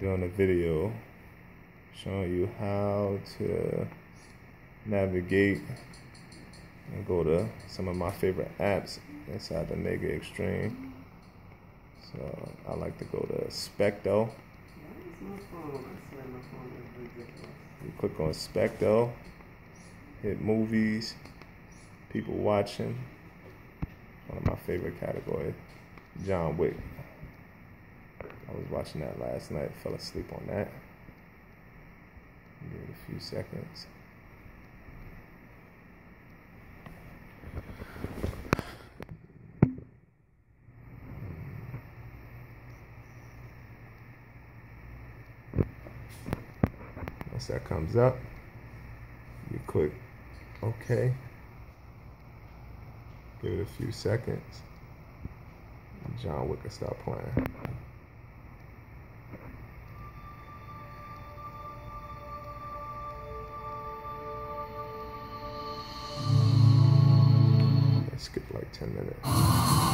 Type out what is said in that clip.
doing a video showing you how to navigate and go to some of my favorite apps inside the Mega Extreme. So I like to go to Specto. You click on Specto, hit movies, people watching. One of my favorite categories, John Wick. I was watching that last night, fell asleep on that. Give it a few seconds. Once that comes up, you click OK. Give it a few seconds. And John Wick will start playing. Skip like 10 minutes.